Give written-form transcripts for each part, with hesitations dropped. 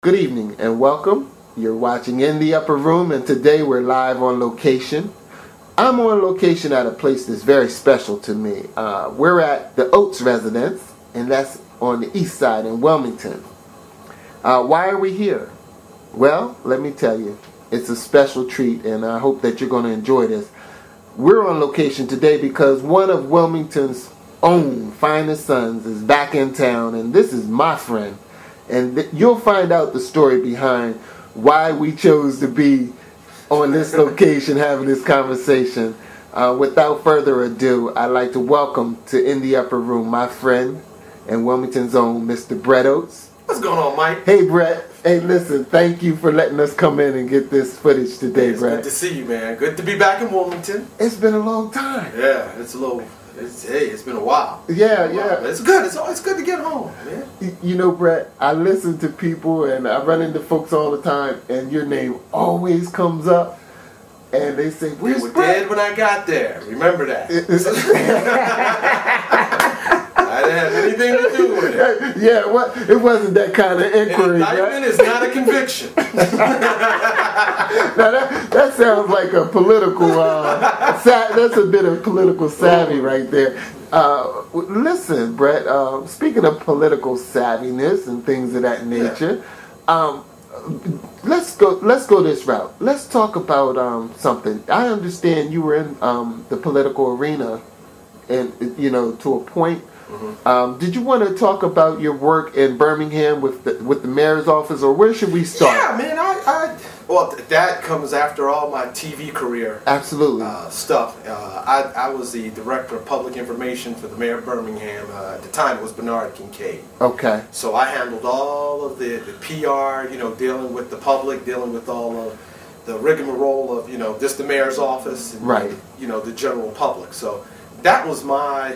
Good evening and welcome. You're watching In the Upper Room, and today we're live on location. I'm on location at a place that's very special to me. We're at the Oates residence, and that's on the east side in Wilmington. Why are we here? Well, let me tell you, it's a special treat, and I hope that you're going to enjoy this. We're on location today because one of Wilmington's own finest sons is back in town, and this is my friend. And you'll find out the story behind why we chose to be on this location having this conversation. Without further ado, I'd like to welcome to In the Upper Room my friend and Wilmington's own Mr. Brett Oates. What's going on, Mike? Hey, Brett. Hey, listen, thank you for letting us come in and get this footage today, It's Brett. good to see you, man. Good to be back in Wilmington. It's been a long time. Yeah, it's been a while. Yeah. It's good. It's always good to get home, man. You know, Brett, I listen to people and I run into folks all the time, and your name always comes up, and they say, "Where's They were Brett?" dead when I got there. Remember that. I didn't have anything to do with it. Yeah, it wasn't that kind of inquiry. An indictment is not a conviction. Now that sounds like a political. That's a bit of political savvy right there. Listen, Brett. Speaking of political savviness and things of that nature, let's go this route. Let's talk about something. I understand you were in the political arena, and to a point. Mm-hmm. Did you want to talk about your work in Birmingham with the mayor's office, or where should we start? Yeah, man. Well, that comes after all my TV career. Absolutely. Stuff. I was the director of public information for the mayor of Birmingham. At the time, it was Bernard Kincaid. Okay. So I handled all of the PR, dealing with the public, dealing with all of the rigmarole of, just the mayor's office, and, right. The general public. So that was my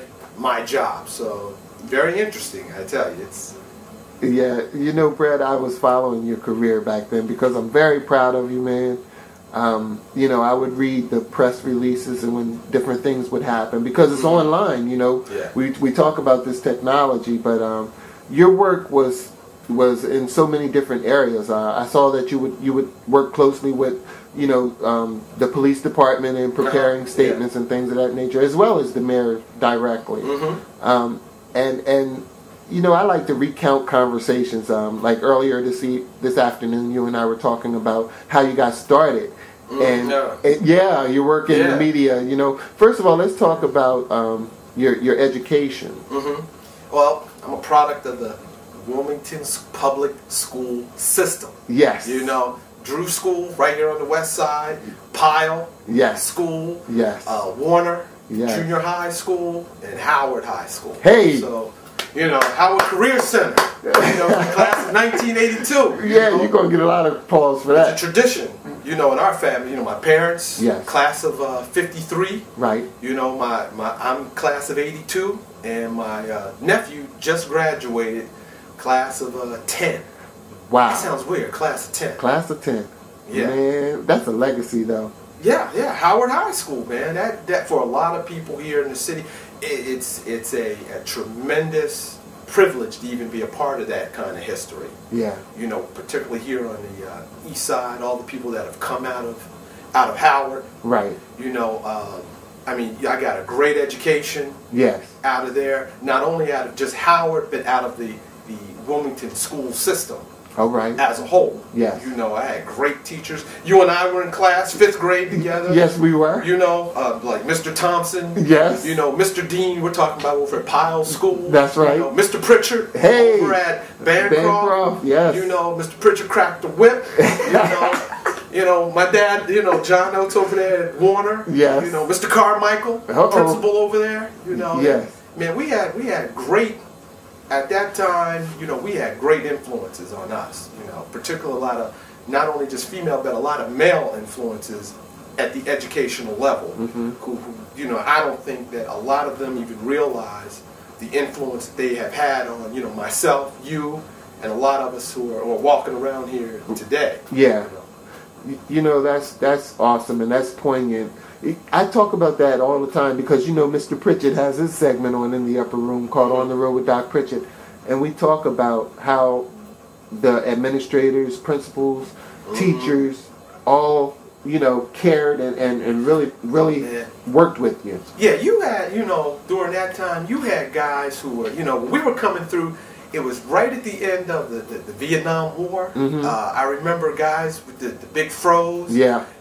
job. So very interesting, I tell you. Yeah, Brett, I was following your career back then because I'm very proud of you, man. I would read the press releases and when different things would happen because it's online. Yeah. We talk about this technology, but your work was in so many different areas. I saw that you would work closely with the police department in preparing statements and things of that nature, as well as the mayor directly. Mm-hmm. I like to recount conversations. Like earlier this afternoon, you and I were talking about how you got started. And you work in the media. First of all, let's talk about your education. Mm-hmm. Well, I'm a product of the Wilmington's public school system. Yes. Drew School right here on the west side, Pyle School, Warner Junior High School, and Howard High School. Hey! So, Howard Career Center, class of 1982. Yeah, you're going to get a lot of applause for that. It's a tradition, in our family. My parents, yes. Class of 53. Right. I'm class of 82, and my nephew just graduated, class of 10. Wow. That sounds weird. Class of 10. Class of 10. Yeah. Man, that's a legacy, though. Yeah. Howard High School, man. That for a lot of people here in the city, it's a tremendous privilege to even be a part of that kind of history. Yeah. Particularly here on the east side, all the people that have come out of Howard. Right. I got a great education. Yes. Out of there, not only out of just Howard, but out of the Wilmington school system. All right. As a whole. Yes. I had great teachers. You and I were in class, 5th grade together. Yes, we were. Like Mr. Thompson. Yes. Mr. Dean, we're talking about over at Pyle School. That's right. Mr. Pritchard. Hey. Over at Bancroft. Yes. Mr. Pritchard cracked the whip. My dad, John Oates over there at Warner. Yes. Mr. Carmichael, principal over there. Yes. Man, we had great. At that time, we had great influences on us, particularly a lot of, not only just female, but a lot of male influences at the educational level, mm-hmm. who, I don't think that a lot of them even realize the influence that they have had on, myself, you, and a lot of us who are walking around here today. Yeah. That's awesome, and that's poignant. I talk about that all the time because Mr. Pritchard has his segment on In the Upper Room called On the Road with Doc Pritchard, and we talk about how the administrators, principals, teachers, all, you know, cared and really worked with you. Yeah, you had, you know, during that time, you had guys who were, you know, when we were coming through, it was right at the end of the Vietnam War. I remember guys with the big fros,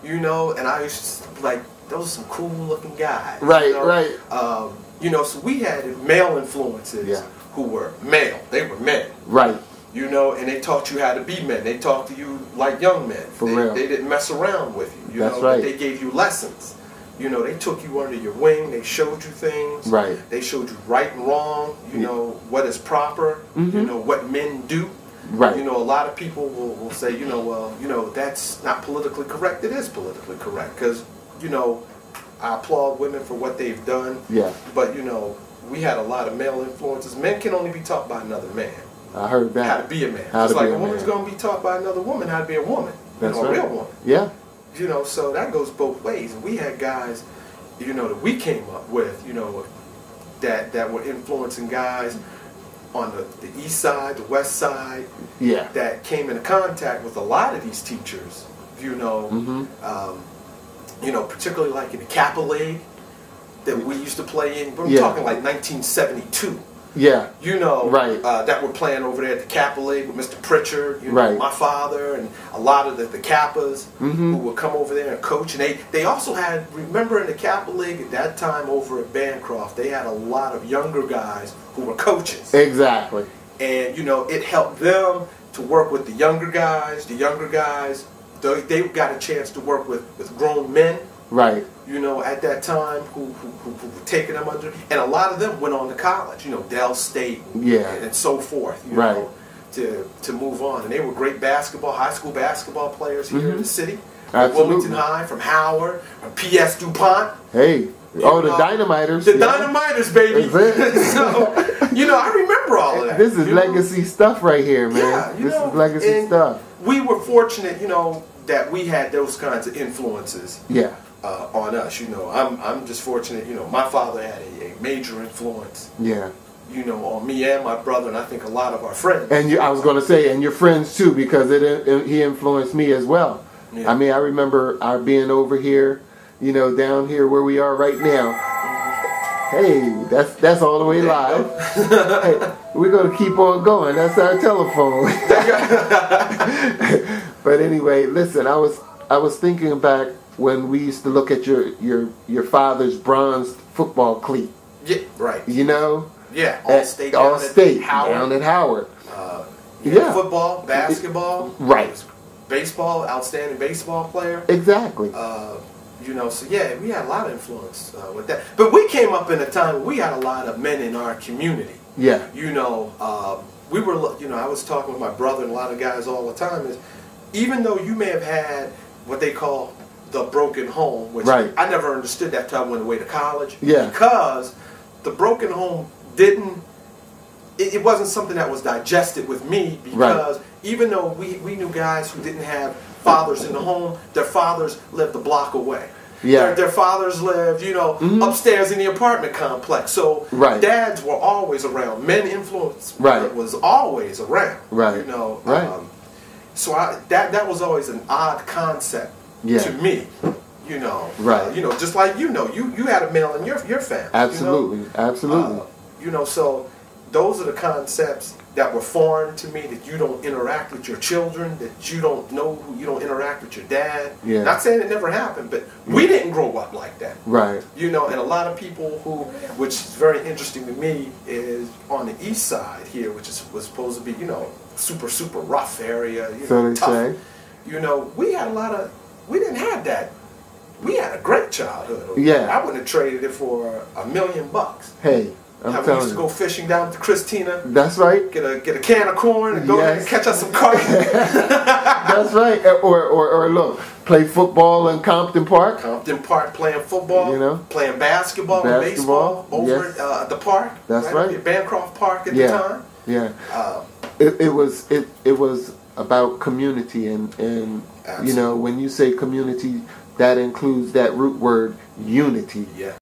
you know, and I used to, like, those are some cool looking guys. Right, you know? right. You know, so we had male influences who were male. They were men. Right. You know, and they taught you how to be men. They talked to you like young men. For real. They didn't mess around with you. You That's know, right. but they gave you lessons. You know, they took you under your wing. They showed you things. Right. They showed you right and wrong. You know, what is proper. You know, what men do. Right. You know, a lot of people will say, you know, well, you know, that's not politically correct. It is politically correct because, you know, I applaud women for what they've done. Yeah. But, you know, we had a lot of male influences. Men can only be taught by another man. I heard that. How to be a man. How Just to like be a woman's going to be taught by another woman how to be a woman. That's you know, right. A real woman. Yeah. You know, so that goes both ways. And we had guys, you know, that we came up with, you know, that were influencing guys on the east side, the west side, that came into contact with a lot of these teachers, you know, you know, particularly like in the Kappa League that we used to play in. We're talking like 1972. Yeah. You know, right. That we're playing over there at the Kappa League with Mr. Pritchard, you know, my father, and a lot of the Kappas who would come over there and coach. And they also had, remember in the Kappa League at that time over at Bancroft, they had a lot of younger guys who were coaches. Exactly. And, you know, it helped them to work with the younger guys. The younger guys, they got a chance to work with grown men. Right. You know, at that time, who were taking them under, and a lot of them went on to college. You know, Dell State, and so forth. You know, to move on, and they were great high school basketball players here in the city. Absolutely. Wilmington High, from Howard, from P.S. DuPont. Hey, the Dynamiters. The Dynamiters, baby. So, you know, I remember all of that. This is legacy stuff right here, man. Yeah, this is legacy stuff. We were fortunate, you know, that we had those kinds of influences. Yeah. On us, you know, I'm just fortunate. You know, my father had a major influence. Yeah. You know, on me and my brother, and I think a lot of our friends. And I was going to say, and your friends too, because he influenced me as well. Yeah. I mean, I remember our being over here, you know, down here where we are right now. Hey, that's all the way live. Hey, we're going to keep on going. That's our telephone. But anyway, listen, I was thinking back when we used to look at your father's bronze football cleat. Yeah, right. You know? Yeah, all state down at Howard. Football, basketball. Right. Baseball, outstanding baseball player. Exactly. You know, so yeah, we had a lot of influence with that. But we came up in a time where we had a lot of men in our community. Yeah. You know, we were, you know, I was talking with my brother and a lot of guys all the time, is even though you may have had what they call the broken home, which I never understood that till I went away to college. Yeah. Because the broken home it wasn't something that was digested with me, because even though we knew guys who didn't have fathers in the home, their fathers lived a block away. Yeah. Their fathers lived, you know, upstairs in the apartment complex. So dads were always around. Men influence was always around. Right. You know. So that was always an odd concept to me. You know. Right. You know, just like you had a male in your family. Absolutely. You know? Absolutely. You know, so those are the concepts that were foreign to me, that you don't interact with your children, that you don't know, you don't interact with your dad. Yeah. Not saying it never happened, but we didn't grow up like that. Right. You know, and a lot of people which is very interesting to me, is on the east side here, which was supposed to be, you know, super, super rough area, you know, tough. You know, we didn't have that. We had a great childhood. Yeah. I wouldn't have traded it for $1 million. Hey. We used to go fishing down to Christina. That's right. Get a can of corn and go there and catch us some carp. That's right. Or look, play football in Compton Park. Compton Park, playing football. You know, playing basketball and baseball over at the park. That's right. At Bancroft Park at the time. Yeah. It was about community, and you know, when you say community, that includes that root word unity. Yeah.